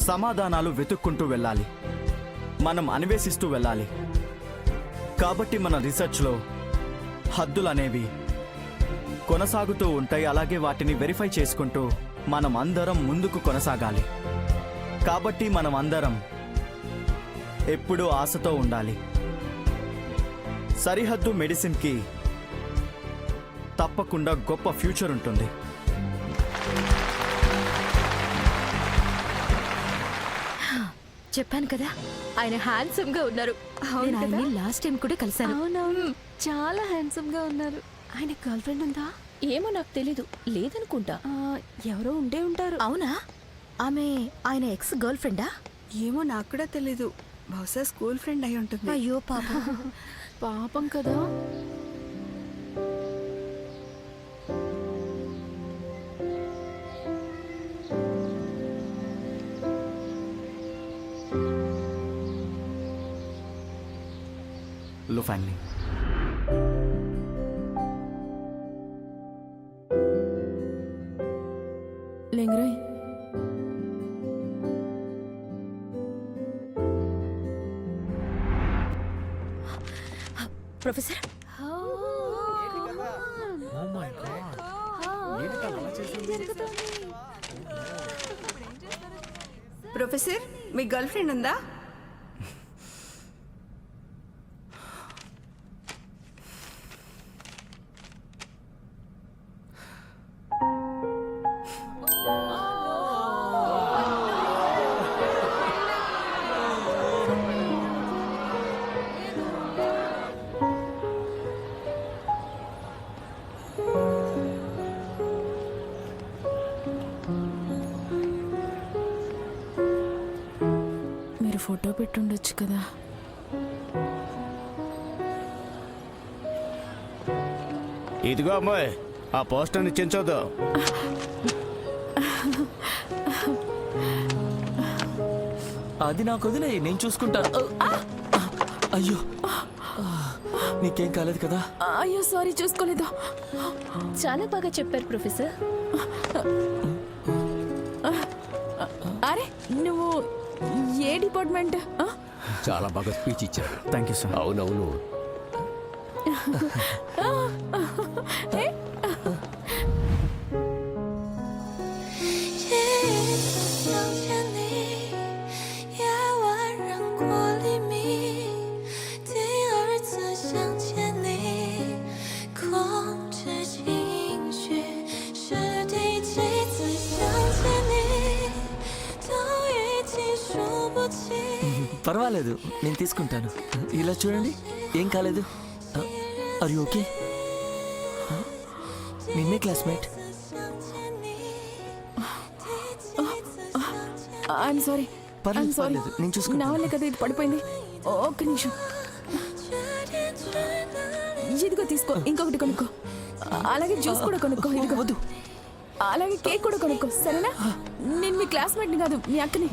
సమాధానాలు వెతుక్కుంటూ వెళ్ళాలి. మనం అన్వేషిస్తూ వెళ్ళాలి. కాబట్టి మన రీసెర్చ్లో హద్దులు అనేవి కొనసాగుతూ ఉంటాయి. అలాగే వాటిని వెరిఫై చేసుకుంటూ మనం అందరం ముందుకు కొనసాగాలి. కాబట్టి మనం అందరం ఎప్పుడూ ఆశతో ఉండాలి. సరిహద్దు మెడిసిన్కి తప్పకుండా గొప్ప ఫ్యూచర్ ఉంటుంది. చెప్పాను కదా ఆయన హ్యాండ్సమ్ గా ఉన్నారు. నేను ఆయన్ని లాస్ట్ టైం కూడా కలిశాను. అవునవును, చాలా హ్యాండ్సమ్ గా ఉన్నారు. ఆయన గర్ల్ ఫ్రెండ్ ఉందా? ఏమో నాకు తెలీదు, లేదనుకుంటా. ఎవరో ఉండే ఉంటారు. అవునా? ఆమె ఆయన ఎక్స్ గర్ల్ ఫ్రెండా? ఏమో నాకు కూడా తెలీదు. బహుశా స్కూల్ ఫ్రెండ్ అయి ఉంటుంది. అయ్యో పాపం. పాపం కదా. లో ఫ్యామిలీ లేంగ్రాయ్, ప్రొఫెసర్ ప్రొఫెసర్, మీ గర్ల్ ఫ్రెండ్ ఉందా? మీరు ఫోటో పెట్టుండొచ్చు కదా. ఇదిగో అమ్మాయి, ఆ పోస్టర్ని చించొద్దు. అది నాకు వదిలే, నేను చూసుకుంటాను. అయ్యో, నీకేం కాలేదు కదా? అయ్యో సారీ, చూసుకోలేదు. చాలా బాగా చెప్పారు ప్రొఫెసర్. అరే నువ్వు ఏ డిపార్ట్మెంట్? చాలా బాగా స్పీచ్ ఇచ్చారు. Thank you sir. అవునవును. పర్వాలేదు, నేను తీసుకుంటాను. ఇలా చూడండి, ఏం కాలేదు. Are you okay? నిన్నే క్లాస్మేట్. I'm sorry. పర్లేదు పర్లేదు, నేను నా చూసుకుంటాను. వల్లే కదా ఇది పడిపోయింది. ఒక్క నిమిషం. ఇదిగో తీసుకో, ఇంకొకటి కొనుక్కో. అలాగే జ్యూస్ కూడా కొనుక్కో. ఇదిగో వద్దు. అలాగే కేక్ కూడా కొనుక్కో, సరేనా? నేను మీ క్లాస్మేట్ని కాదు, మీ అక్కని.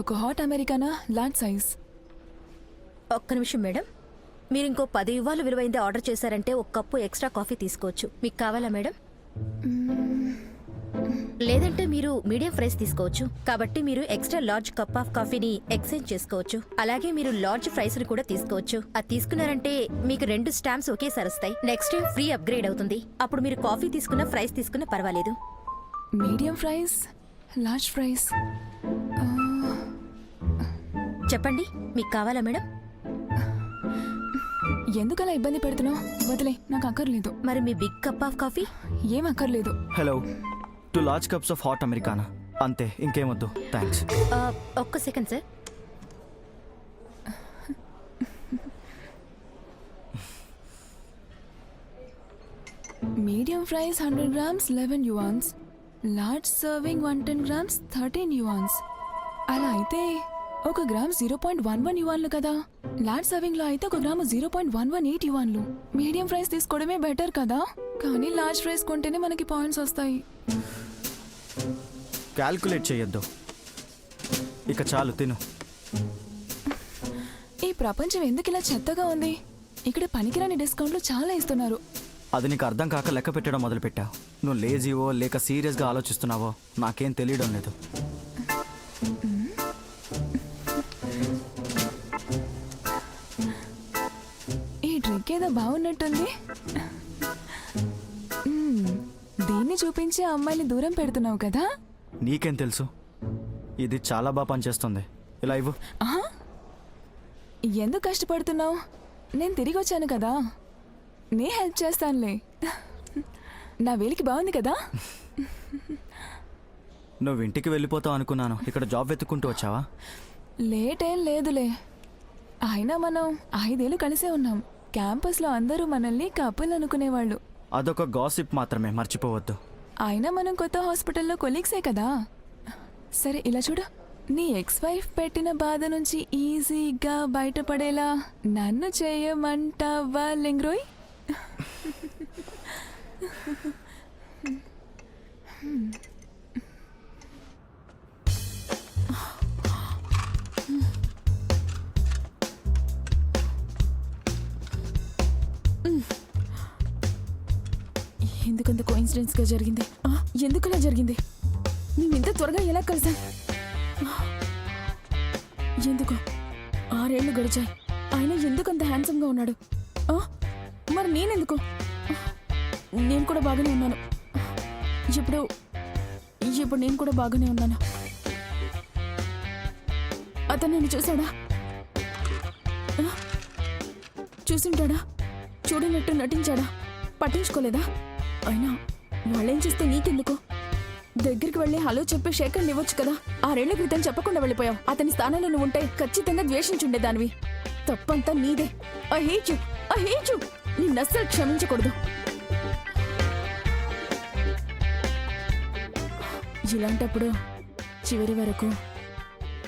ఒక హాట్ అమెరికానా, లార్జ్ సైజ్. ఒక్క నిమిషం మేడం, మీరు ఇంకో 10 యువాలు విలువైంది ఆర్డర్ చేశారంటే ఒక కప్పు ఎక్స్ట్రా కాఫీ తీసుకోవచ్చు. మీకు కావాలా మేడం? లేదంటే మీరు మీడియం ఫ్రైస్ తీసుకోవచ్చు. కాబట్టి మీరు ఎక్స్ట్రా లార్జ్ కప్ ఆఫ్ కాఫీని ఎక్స్చేంజ్ చేసుకోవచ్చు. అలాగే మీరు లార్జ్ ఫ్రైస్ ని కూడా తీసుకోవచ్చు. అది తీసుకున్నారంటే మీకు 2 స్టాంప్స్ ఒకేసారి వస్తాయి. నెక్స్ట్ టైం ఫ్రీ అప్గ్రేడ్ అవుతుంది. అప్పుడు మీరు కాఫీ తీసుకున్న ఫ్రైస్ తీసుకున్న పర్వాలేదు. Medium fries, large fries. చెప్పండి, మీకు కావాలా మేడం? ఎందుకలా ఇబ్బంది పెడుతున్నావు? వదిలే, నాకు అక్కర్లేదు. మరి మీ బిగ్ కప్ ఆఫ్ కాఫీ? ఏం అక్కర్లేదు. Hello, 2 large cups of hot americano. అంతే, ఇంకేమొద్దు. థ్యాంక్స్. ఒక్క second sir. Medium fries 100 grams 11 yuans. Large serving 110 grams 13 yuans. అలా అయితే 1 గ్రామ్ 0.11 యువాన్లు కదా. లార్జ్ సర్వింగ్ లో అయితే 1 గ్రాము 0.118 యువాన్లు. మీడియం ఫ్రైస్ తీసుకోవడమే బెటర్ కదా. కానీ లార్జ్ ఫ్రైస్ కొంటేనే మనకి పాయింట్స్ వస్తాయి. క్యాల్కులేట్ చేయొద్దు. ఇక చాలు, తిను. ఈ ప్రపంచం ఎందుకు ఇలా చెత్తగా ఉంది? ఇక్కడ పనికిరాని డిస్కౌంట్లు చాలా ఇస్తున్నారు. అది నీకు అర్థం కాక లెక్క పెట్టడం మొదలుపెట్టావు. నువ్వు లేజీవో లేక సీరియస్గా ఆలోచిస్తున్నావో నాకేం తెలియడం లేదు. ఈ డ్రింక్ ఏదో బాగున్నట్టుంది. దీన్ని చూపించి అమ్మాయిని దూరం పెడుతున్నావు కదా? నీకేం తెలుసు? ఇది చాలా బాగా పనిచేస్తుంది. ఇలా ఇవ్వు. ఆహా, ఎందుకు కష్టపడుతున్నావు? నేను తిరిగి వచ్చాను కదా, నే హెల్ప్ చేస్తానులే. నా వేలికి బాగుంది కదా? నువ్వు ఇంటికి వెళ్ళిపోతావు అనుకున్నాను. ఇక్కడ జాబ్ వెతుక్కుంటూ వచ్చావా? లేట్ ఏం లేదులే. అయినా మనం 5 ఏళ్ళు కలిసే ఉన్నాం. క్యాంపస్లో అందరూ మనల్ని కపుల్ అనుకునేవాళ్ళు. అదొక గాసిప్ మాత్రమే, మర్చిపోవద్దు. అయినా మనం కొత్త హాస్పిటల్లో కొలీగ్సే కదా. సరే ఇలా చూడు, నీ ఎక్స్ వైఫ్ పెట్టిన బాధ నుంచి ఈజీగా బయటపడేలా నన్ను చేయమంటావా లింగ్రోయ్? ఎందుకంత కోఇన్సిడెన్స్ గా జరిగింది? ఎందుకలా జరిగింది? మేము ఇంత త్వరగా ఎలా కలిసాం? ఎందుకు 6 ఏళ్ళు గడిచాయి, ఆయన ఎందుకంత హ్యాండ్సమ్ గా ఉన్నాడు? మరి నేనెందుకు? నేను కూడా బాగానే ఉన్నాను. ఇప్పుడు నేను కూడా బాగానే ఉన్నాను. అతను నేను చూశాడా? చూసింటాడా? చూడనట్టు నటించాడా? పట్టించుకోలేదా? అయినా వాళ్ళేం చేస్తే నీకెందుకు? దగ్గరికి వెళ్ళి హలో చెప్పి షేకండ్ ఇవ్వచ్చు కదా. 6 ఏళ్ల క్రితం చెప్పకుండా వెళ్ళిపోయావు. అతని స్థానంలో నువ్వు ఉంటే ఖచ్చితంగా ద్వేషించుండేదానివి. తప్పంతా నీదే. I hate you. నిన్నస్సలు క్షమించకూడదు. ఇలాంటప్పుడు చివరి వరకు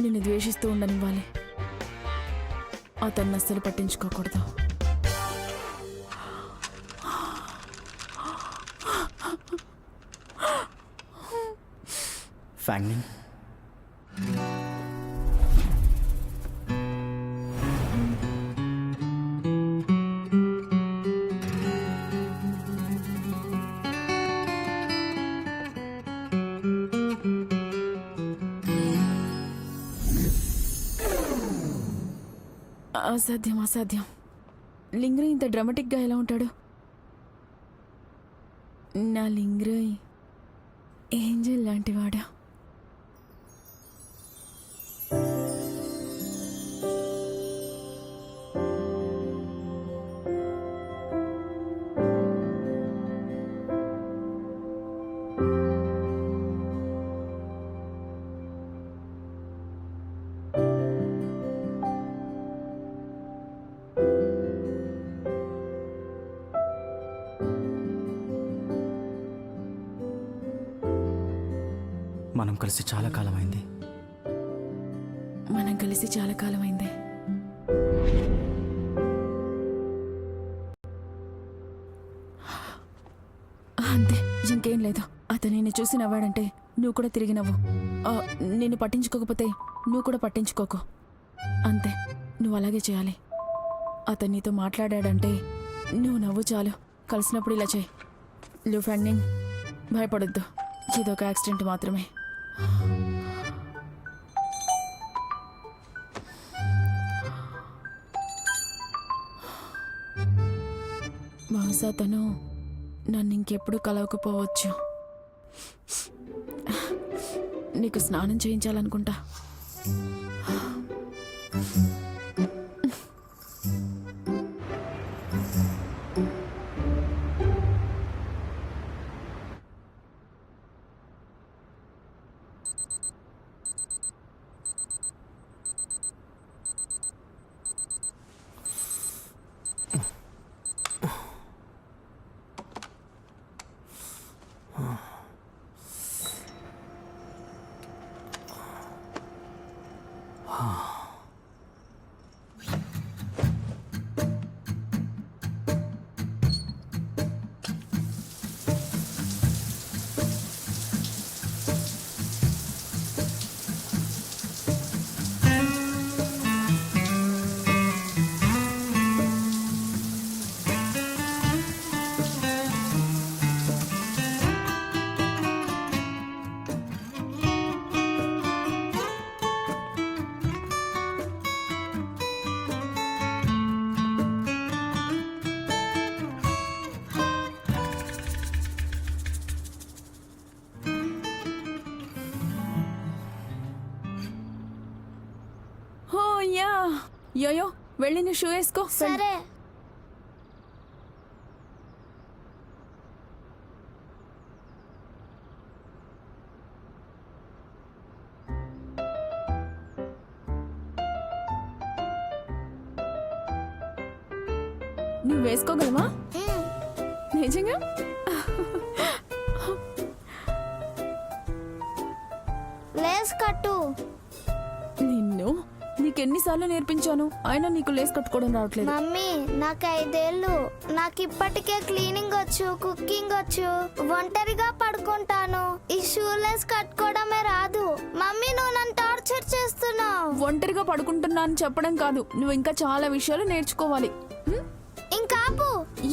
నిన్ను ద్వేషిస్తూ ఉండనివ్వాలి. అతన్ని అస్సలు పట్టించుకోకూడదు. ఫ్యాంగ్నింగ్, అసాధ్యం. లింగ్రై ఇంత డ్రామాటిక్గా ఎలా ఉంటాడు? నా లింగ్రై ఏంజల్ లాంటివాడా? మనం కలిసి చాలా కాలమైంది. అంతే, ఇంకేం లేదు. అతను నిన్ను చూసి నవ్వాడంటే నువ్వు కూడా తిరిగి నవ్వు. నిన్ను పట్టించుకోకపోతే నువ్వు కూడా పట్టించుకోకు. అంతే, నువ్వు అలాగే చేయాలి. అతను నీతో మాట్లాడాడంటే నువ్వు నవ్వు చాలు. కలిసినప్పుడు ఇలా చేయి. నువ్వు ఫ్రెండింగ్ భయపడొద్దు. ఇదొక యాక్సిడెంట్ మాత్రమే. బహుశా తను నన్ను ఇంకెప్పుడు కలవకపోవచ్చు. నీకు స్నానం చేయించాలనుకుంటా. యోయో వెళ్ళి నీ షూ వేసుకో. సరే. నువ్వు వేసుకోగలవా నిజంగా? లేస్ కట్టు. నిన్ను నీకెన్నిసార్లు నేర్పించాను, అయినా నీకు లేస్ కట్టుకోవడం రావట్లేదు. మమ్మీ నాకు 5 ఏళ్ళు. నాకు ఇప్పటికే క్లీనింగ్ వచ్చు, కుకింగ్ వచ్చు, ఒంటరిగా పడుకుంటాను. ఈ షూలెస్ కట్టుకోవడమే రాదు. మమ్మీ నువ్వు నన్ను టార్చర్ చేస్తున్నావు. ఒంటరిగా పడుకుంటున్నా అని చెప్పడం కాదు, నువ్వు ఇంకా చాలా విషయాలు నేర్చుకోవాలి. ఇంకా ఆపు.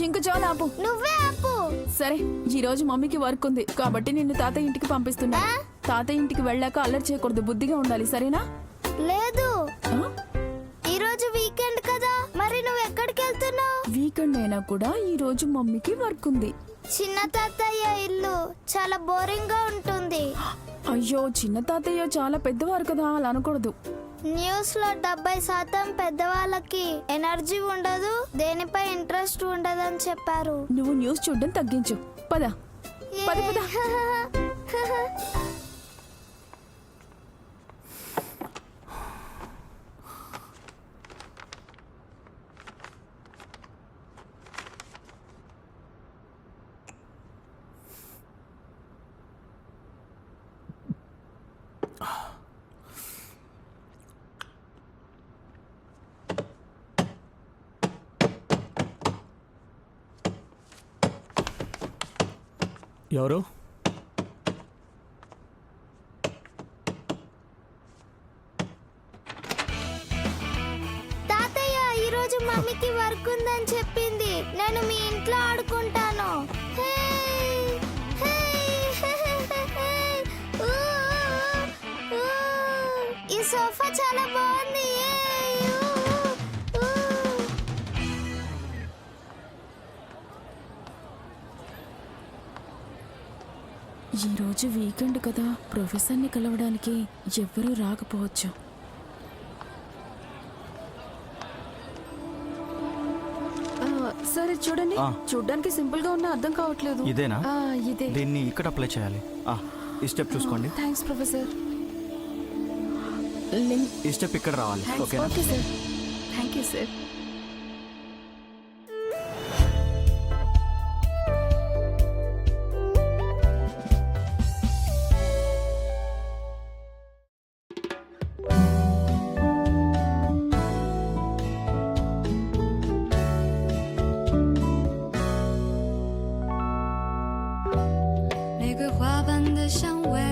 ఇంకా చాలా ఆపు. నువ్వే ఆపు. సరే, ఈ రోజు మమ్మీకి వర్క్ ఉంది కాబట్టి నిన్ను తాతయ్య ఇంటికి పంపిస్తున్నా. తాతయ్య ఇంటికి వెళ్ళాక అల్లరి చేయకూడదు, బుద్ధిగా ఉండాలి, సరేనా? లేదు, ఆ? ఈ రోజు వీకెండ్ కదా, మరి నువ్వు ఎక్కడికి వెళ్తున్నావు? వీకెండ్ అయినా కూడా ఈ రోజు మమ్మీకి వర్క్ ఉంది. చిన్న తాతయ్య ఇల్లు చాలా బోరింగ్ గా ఉంటుంది. అయ్యో, చిన్న తాతయ్య చాలా పెద్దవారు కదా, అలా అనకూడదు. న్యూస్ లో 70% పెద్దవాళ్ళకి ఎనర్జీ ఉండదు, దేనిపై ఇంట్రెస్ట్ ఉండదని చెప్పారు. నువ్వు న్యూస్ చూడడం తగ్గించు. పద పద పద. ఎవరు? తాతయ్య ఈ రోజు మమ్మీకి వర్క్ ఉందని చెప్పింది. నేను మీ ఇంట్లో ఆడుకుంటాను. హే, హే, హే, హే, హే. ఊ, ఊ, ఊ. ఈ సోఫా చాలా బాగుంది. ఏ, ఊ, ఊ. ఈ రోజు వీకెండ్ కదా, ప్రొఫెసర్ని కలవడానికి ఎవ్వరూ రాకపోవచ్చు. సరే చూడండి, చూడ్డానికి సింపుల్ గా ఉన్నా అర్థం కావట్లేదు. ఇదేనా? ఇదే. దీన్ని ఇక్కడ అప్లై చేయాలి. ఈ స్టెప్ చూసుకోండి. Thanks professor. లింక్ ఈ స్టెప్ ఇక్కడ రావాలి. ఓకేనా? Okay sir. Thank you సార్.玫瑰花瓣的香味